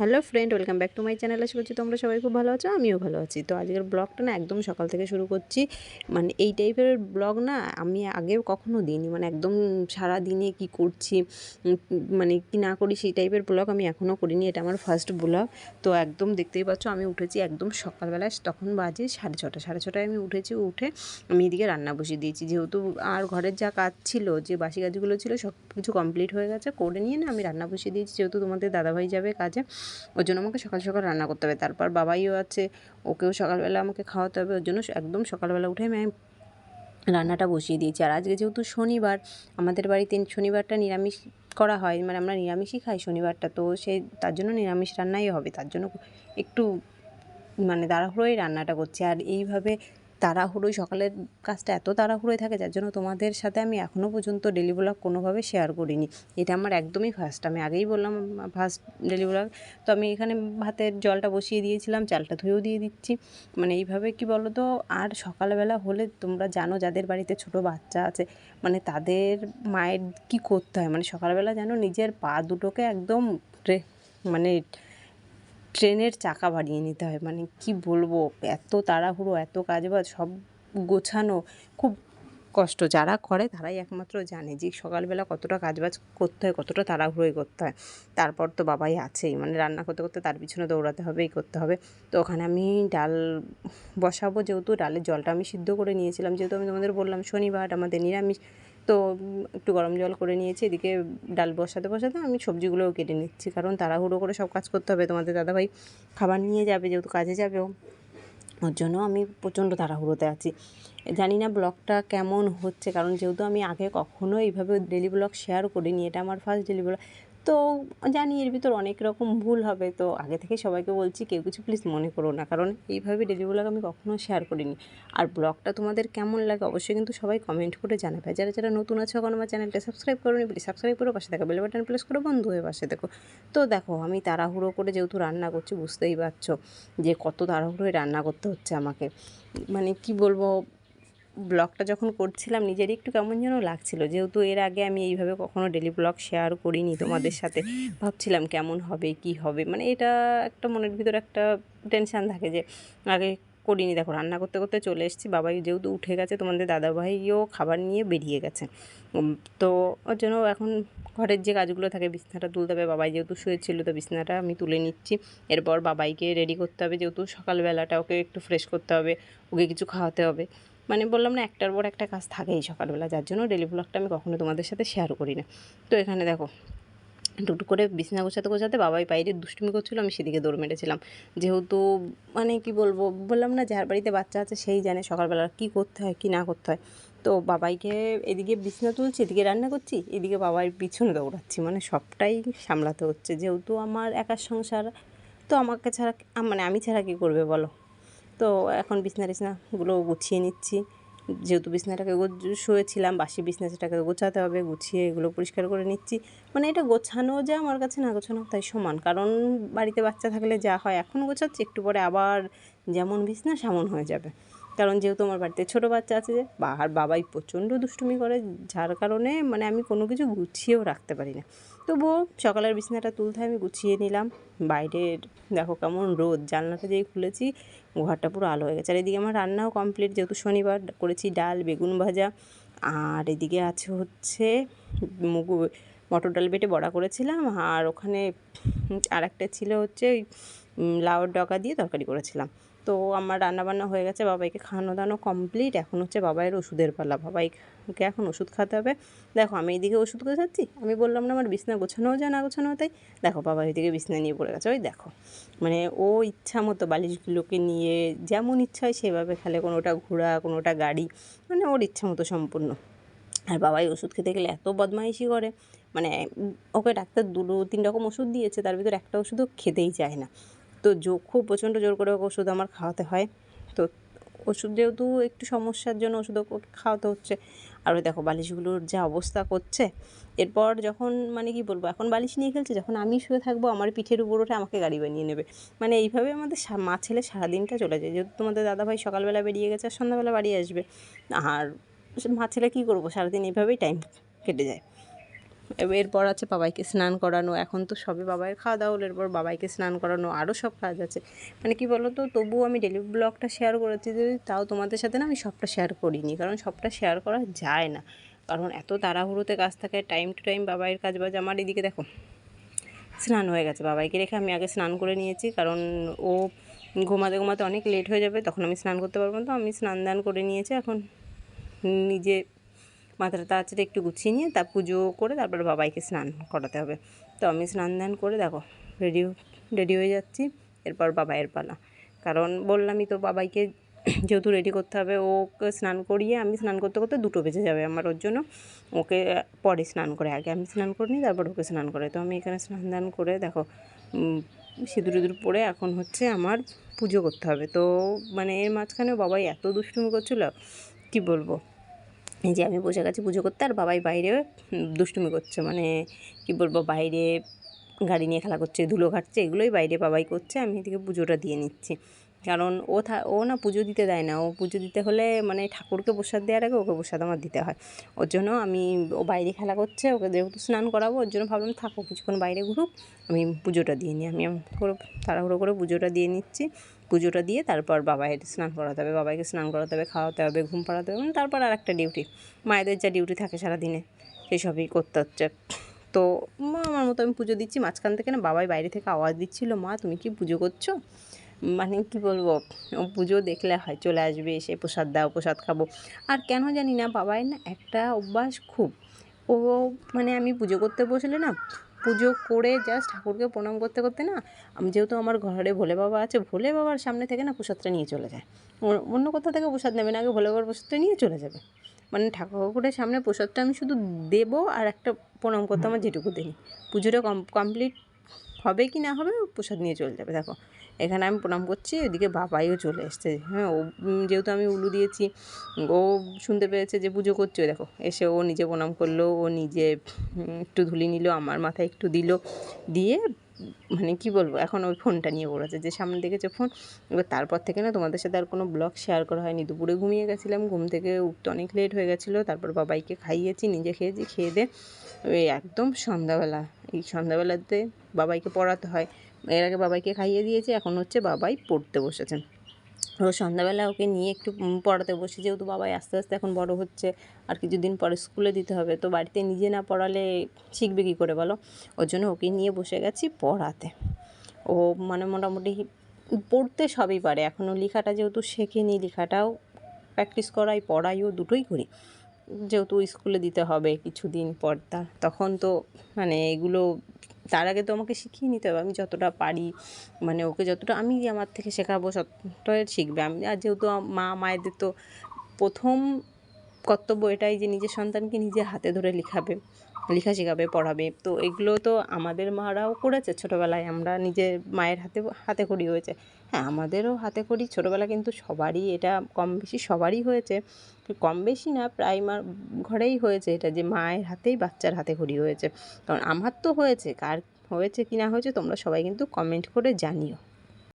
Hello friend, welcome back to my channel. আশা করছি তোমরা সবাই খুব ভালো আছো, আমিও ভালো আছি। তো আজকের ব্লগটা না একদম সকাল থেকে শুরু করছি। মানে এই টাইপের ব্লগ না আমি আগেও কখনো দিইনি। মানে একদম সারা দিনে কী করছি, মানে কি না করি সেই টাইপের ব্লগ আমি এখনও করিনি। এটা আমার ফার্স্ট ব্লগ। তো একদম দেখতেই পাচ্ছ আমি উঠেছি একদম সকালবেলায়, তখন বাজে 6:30। 6:30টায় আমি উঠেছি। উঠে আমি এদিকে রান্না বসিয়ে দিয়েছি, যেহেতু আর ঘরের যা কাজ ছিল, যে বাসি কাজগুলো ছিল সব কিছু কমপ্লিট হয়ে গেছে। করে নিয়ে না আমি রান্না বসিয়ে দিয়েছি, যেহেতু তোমাদের দাদাভাই যাবে কাজে, ওর জন্য আমাকে সকাল সকাল রান্না করতে হবে। তারপর বাবাইও আছে, ওকেও সকালবেলা আমাকে খাওয়াতে হবে। ওর জন্য একদম সকালবেলা উঠে আমি রান্নাটা বসিয়ে দিয়েছি। আর আজকে যেহেতু শনিবার, আমাদের বাড়িতে শনিবারটা নিরামিষ করা হয়, মানে আমরা নিরামিষই খাই শনিবারটা, তো সেই তার জন্য নিরামিষ রান্নাই হবে। তার জন্য একটু মানে তাড়াহুড়োই রান্নাটা করছি। আর এইভাবে তাড়াহুড়োই সকালের কাজটা এত তাড়াহুড়োই থাকে, যার জন্য তোমাদের সাথে আমি এখনও পর্যন্ত ডেলি ব্লগ কোনোভাবে শেয়ার করিনি। এটা আমার একদমই ফার্স্ট। আমি আগেই বললাম ফার্স্ট ডেলি ব্লগ। তো আমি এখানে ভাতের জলটা বসিয়ে দিয়েছিলাম, চালটা ধুয়েও দিয়ে দিচ্ছি। মানে এইভাবে কি বলো তো, আর সকালবেলা হলে তোমরা জানো যাদের বাড়িতে ছোট বাচ্চা আছে, মানে তাদের মায়ের কি করতে হয়, মানে সকালবেলা যেন নিজের পা দুটোকে একদম মানে ট্রেনের চাকা বানিয়ে নিতে হয়। মানে কি বলবো, এত তাড়াহুড়ো, এত কাজবাজ সব গোছানো খুব কষ্ট। যারা করে তারাই একমাত্র জানে যে সকালবেলা কতটা কাজবাজ করতে হয়, কতটা তাড়াহুড়োই করতে হয়। তারপর তো বাবাই আছেই, মানে রান্না করতে করতে তার পিছনে দৌড়াতে হবে, এই করতে হবে। তো ওখানে আমি ডাল বসাবো, যেহেতু ডালের জলটা আমি সিদ্ধ করে নিয়েছিলাম, যেহেতু আমি তোমাদের বললাম শনিবার আমাদের নিরামিষ। তো একটু গরম জল করে নিয়েছি। এদিকে ডাল বসাতে বসাতে আমি সবজিগুলোও কেটে নিচ্ছি, কারণ তাড়াহুড়ো করে সব কাজ করতে হবে। তোমাদের দাদাভাই খাবার নিয়ে যাবে, যেহেতু কাজে যাবেও, ওর জন্য আমি প্রচণ্ড তাড়াহুড়োতে আছি। জানি না ব্লগটা কেমন হচ্ছে, কারণ যেহেতু আমি আগে কখনো এইভাবে ডেলি ব্লগ শেয়ার করিনি, এটা আমার ফার্স্ট ডেলি ব্লগ। তো জানি এর ভিতর অনেক রকম ভুল হবে, তো আগে থেকে সবাইকে বলছি কেউ কিছু প্লিজ মনে করো না, কারণ এইভাবে ডেলি ব্লগ আমি কখনো শেয়ার করিনি। আর ব্লগটা তোমাদের কেমন লাগে অবশ্যই কিন্তু সবাই কমেন্ট করে জানাবে। যারা যারা নতুন আছে এখন আমার চ্যানেলটা সাবস্ক্রাইব করোনি, প্লিজ সাবস্ক্রাইব করো, পাশে থাকা বেল বাটন প্রেস করো, বন্ধু হয়ে পাশে দেখো। তো দেখো আমি তাড়াহুড়ো করে যেহেতু রান্না করছি, বুঝতেই পারছো যে কত তাড়াহুড়োয় রান্না করতে হচ্ছে আমাকে। মানে কি বলবো, ব্লগটা যখন করছিলাম নিজেরই একটু কেমন যেন লাগছিল, যেহেতু এর আগে আমি এইভাবে কখনো ডেলি ব্লগ শেয়ার করিনি তোমাদের সাথে। ভাবছিলাম কেমন হবে কি হবে, মানে এটা একটা মনের ভিতরে একটা টেনশান থাকে যে আগে করিনি। দেখো রান্না করতে করতে চলে এসেছি, বাবাই যেহেতু উঠে গেছে, তোমাদের দাদাভাইও খাবার নিয়ে বেরিয়ে গেছে। তো ওর জন্য এখন ঘরের যে কাজগুলো থাকে, বিছানাটা তুলতে হবে। বাবাই যেহেতু শুয়েছিল, তো বিছানাটা আমি তুলে নিচ্ছি। এরপর বাবাইকে রেডি করতে হবে, যেহেতু সকালবেলাটা ওকে একটু ফ্রেশ করতে হবে, ওকে কিছু খাওয়াতে হবে। মানে বললাম না, একটার পর একটা কাজ থাকেই সকালবেলা, যার জন্য ডেলি ব্লগটা আমি কখনো তোমাদের সাথে শেয়ার করি না। তো এখানে দেখো টুকটুক করে বিছানা গোছাতে গোছাতে বাবাই বাইরে দুষ্টুমি করছিল, আমি সেদিকে দৌড় মেরেছিলাম। যেহেতু মানে কি বলবো, বললাম না যার বাড়িতে বাচ্চা আছে সেই জানে সকালবেলা কী করতে হয় কী না করতে হয়। তো বাবাইকে এদিকে বিছানা তুলছি, এদিকে রান্না করছি, এদিকে বাবার পিছনে দৌড়াচ্ছি, মানে সবটাই সামলাতে হচ্ছে। যেহেতু আমার একার সংসার, তো আমাকে ছাড়া মানে আমি ছাড়া কী করবে বলো। তো এখন বিছনা টিছনাগুলো গুছিয়ে নিচ্ছি, যেহেতু বিছনাটাকে শুয়েছিলাম, বাসি বিছনাটাকে গোছাতে হবে, গুছিয়ে এগুলো পরিষ্কার করে নিচ্ছি। মানে এটা গোছানো যে আমার কাছে না গোছানো তাই সমান, কারণ বাড়িতে বাচ্চা থাকলে যা হয়, এখন গোছাচ্ছি, একটু পরে আবার যেমন বিছনা সেমন হয়ে যাবে। কারণ যেহেতু আমার বাড়িতে ছোটো বাচ্চা আছে, যে আর বাবাই প্রচণ্ড দুষ্টুমি করে, যার কারণে মানে আমি কোনো কিছু গুছিয়েও রাখতে পারি না। তবুও সকালের বিছানাটা তুলতে আমি গুছিয়ে নিলাম। বাইরের দেখো কেমন রোদ, জানলাটা যেই খুলেছি ঘরটা পুরো আলো হয়ে গেছে। আর এদিকে আমার রান্নাও কমপ্লিট, যেহেতু শনিবার করেছি ডাল বেগুন ভাজা। আর এদিকে আছে হচ্ছে মটর ডাল বেটে বড়া করেছিলাম, আর ওখানে আর একটা ছিল হচ্ছে ওই লাউর ডগা দিয়ে তরকারি করেছিলাম। তো আমার রান্নাবান্না হয়ে গেছে, বাবাইকে খাওয়ানো দাওয়ানো কমপ্লিট। এখন হচ্ছে বাবাইয়ের ওষুধের পালা, বাবাইকে এখন ওষুধ খাওয়াতে হবে। দেখো আমি এইদিকে ওষুধ গোছাচ্ছি, আমি বললাম না আমার বিছনা গোছানোও যায় না গোছানো, তাই দেখো বাবা ওইদিকে বিছনা নিয়ে পড়ে গেছে, ওই দেখো। মানে ও ইচ্ছা মতো বালিশগুলোকে নিয়ে যেমন ইচ্ছা হয় সেভাবে খেলে, কোনোটা ঘোড়া কোনোটা গাড়ি, মানে ওর ইচ্ছা মতো সম্পূর্ণ। আর বাবাই ওষুধ খেতে গেলে এত বদমাইশি করে, মানে ওকে ডাক্তার 2-3 রকম ওষুধ দিয়েছে, তার ভিতরে একটা ওষুধও খেতেই চায় না। তো খুব প্রচণ্ড জোর করে ওকে ওষুধ আমার খাওয়াতে হয়। তো ওষুধ যেহেতু একটু সমস্যার জন্য ওষুধ ওকে খাওয়াতে হচ্ছে। আর ওই দেখো বালিশগুলোর যা অবস্থা করছে। এরপর যখন মানে কি বলবো, এখন বালিশ নিয়ে খেলছে, যখন আমি শুয়ে থাকবো আমার পিঠের উপর উঠে আমাকে গাড়ি বানিয়ে নেবে। মানে এইভাবে আমাদের মা ছেলে সারাদিনটা চলে যায়, যেহেতু তোমাদের দাদাভাই সকালবেলা বেরিয়ে গেছে আর সন্ধ্যাবেলা বাড়ি আসবে। আর মা ছেলে কী করবো, সারাদিন এইভাবেই টাইম কেটে যায়। এরপর আছে বাবাইকে স্নান করানো। এখন তো সবে বাবাইয়ের খাওয়া দাওয়া হলো, এরপর বাবাইকে স্নান করানো, আরও সব কাজ আছে। মানে কি বলো তো, তবুও আমি ডেলি ব্লগটা শেয়ার করেছি, যে তাও তোমাদের সাথে না আমি সবটা শেয়ার করিনি, কারণ সবটা শেয়ার করা যায় না, কারণ এত তাড়াহুড়োতে কাজ থাকে, টাইম টু টাইম বাবাইয়ের কাজ বাজ। আমার এদিকে দেখো স্নান হয়ে গেছে, বাবাইকে রেখে আমি আগে স্নান করে নিয়েছি, কারণ ও ঘুমাতে ঘুমাতে অনেক লেট হয়ে যাবে, তখন আমি স্নান করতে পারবো না। তো আমি স্নান দান করে নিয়েছি, এখন নিজে মাথাটা তাড়াতাড়ি একটু গুছিয়ে নিয়ে তা পুজো করে তারপর বাবাইকে স্নান করাতে হবে। তো আমি স্নান দান করে দেখো রেডি রেডি হয়ে যাচ্ছি, এরপর বাবাইয়ের পালা। কারণ বললামই তো বাবাইকে যেহেতু রেডি করতে হবে, ওকে স্নান করিয়ে আমি স্নান করতে করতে 2টো বেজে যাবে আমার, ওর জন্য ওকে পরে স্নান করে, আগে আমি স্নান করে নিই তারপর ওকে স্নান করে। তো আমি এখানে স্নান দান করে দেখো সিঁদুর ইঁদুর পরে এখন হচ্ছে আমার পুজো করতে হবে। তো মানে এর মাঝখানে বাবাই এত দুষ্টুমি করছিল, কি বলবো। এই যে আমি বসে গেছি পুজো করতে, আর বাবাই বাইরে দুষ্টুমি করছে, মানে কি বলবো, বাইরে গাড়ি নিয়ে খেলা করছে, ধুলো ঘাটছে, এগুলোই বাইরে বাবাই করছে, আমি এদিকে পুজোটা দিয়ে নিচ্ছি। কারণ ও না পুজো দিতে দেয় না, ও পুজো দিতে হলে মানে ঠাকুরকে প্রসাদ দেওয়ার আগে ওকে প্রসাদ আমার দিতে হয়। ওর জন্য ও বাইরে খেলা করছে, ওকে যেহেতু স্নান করাবো, ওর জন্য ভাবলাম থাকো কিছুক্ষণ বাইরে ঘুরুক, আমি পুজোটা দিয়ে নিই। আমি তাড়াহুড়ো করে পুজোটা দিয়ে নিচ্ছি। পুজোটা দিয়ে তারপর বাবাইয়ের স্নান করাতে হবে, বাবাইকে স্নান করাতে হবে, খাওয়াতে হবে, ঘুম পাড়াতে হবে, তারপর আর একটা ডিউটি, মায়েদের যা ডিউটি থাকে সারাদিনে সেসবই করতে হচ্ছে। তো আমার মতো আমি পুজো দিচ্ছি, মাঝখান থেকে না বাবাই বাইরে থেকে আওয়াজ দিচ্ছিল, মা তুমি কি পুজো করছো? মানে কি বলবো, ও পুজো দেখলে হয় চলে আসবে, এসে প্রসাদ দাও, প্রসাদ খাবো। আর কেন জানি না বাবাই না একটা অভ্যাস খুব, ও মানে আমি পুজো করতে বসলে না, পুজো করে জাস্ট ঠাকুরকে প্রণাম করতে করতে না, আমি যেহেতু আমার ঘরে ভোলে বাবা আছে, ভোলে বাবার সামনে থেকে না প্রসাদটা নিয়ে চলে যায়। অন্য কোথাও থেকে প্রসাদ নেবে না, আগে ভোলে বাবার প্রসাদটা নিয়ে চলে যাবে। মানে ঠাকুরের সামনে প্রসাদটা আমি শুধু দেবো আর একটা প্রণাম করতে আমার যেটুকু দেরি, পুজোটা কমপ্লিট হবে কি না হবে, প্রসাদ নিয়ে চলে যাবে। দেখো এখানে আমি প্রণাম করছি, ওইদিকে বাবাইও চলে এসছে। হ্যাঁ, ও যেহেতু আমি উলু দিয়েছি, ও শুনতে পেয়েছে যে পুজো করছে, দেখো এসে ও নিজে প্রণাম করলো, ও নিজে একটু ধুলি নিল, আমার মাথায় একটু দিল, দিয়ে মানে কি বলবো, এখন ওই ফোনটা নিয়ে পড়েছে, যে সামনে দেখেছে ফোন। এবার তারপর থেকে না তোমাদের সাথে আর কোনো ব্লগ শেয়ার করা হয়নি। দুপুরে ঘুমিয়ে গেছিলাম, ঘুম থেকে উঠতে অনেক লেট হয়ে গেছিলো, তারপর বাবাইকে খাইয়েছি, নিজে খেয়েছি, খেয়ে দিয়ে ওই একদম সন্ধ্যাবেলা, এই সন্ধ্যাবেলাতে বাবাইকে পড়াতে হয়, এর আগে বাবাইকে খাইয়ে দিয়েছি, এখন হচ্ছে বাবাই পড়তে বসেছেন। ও সন্ধ্যাবেলা ওকে নিয়ে একটু পড়াতে বসে, যেহেতু বাবাই আস্তে আস্তে এখন বড় হচ্ছে, আর কিছুদিন পরে স্কুলে দিতে হবে, তো বাড়িতে নিজে না পড়ালে শিখবে কী করে বলো। ওর জন্য ওকে নিয়ে বসে গেছি পড়াতে। ও মানে মোটামুটি পড়তে সবই পারে, এখনও লেখাটা যেহেতু শেখেনি, লেখাটাও প্র্যাকটিস করাই, পড়াইও দুটোই করি, যেহেতু স্কুলে দিতে হবে কিছুদিন পর, তখন তো মানে এগুলো তার আগে তো আমাকে শিখিয়ে নিতে হবে, আমি যতটা পারি, মানে ওকে যতটা আমি আমার থেকে শেখাবো ততটাই শিখবে। আমি আর যেহেতু মায়েদের তো প্রথম কর্তব্য এটাই যে নিজের সন্তানকে নিজে হাতে ধরে লেখা শেখাবে, পড়াবে। তো এগুলো তো আমাদের মারাও করেছে ছোটোবেলায়, আমরা নিজের মায়ের হাতে খড়ি হয়েছে। হ্যাঁ, আমাদেরও হাতে খড়ি ছোটোবেলা, কিন্তু সবারই এটা কম বেশি সবারই হয়েছে, কম বেশি না প্রায় ঘরেই হয়েছে এটা, যে মায়ের হাতেই বাচ্চার হাতে খড়ি হয়েছে। কারণ আমার তো হয়েছে, কার হয়েছে কি না হয়েছে তোমরা সবাই কিন্তু কমেন্ট করে জানিও।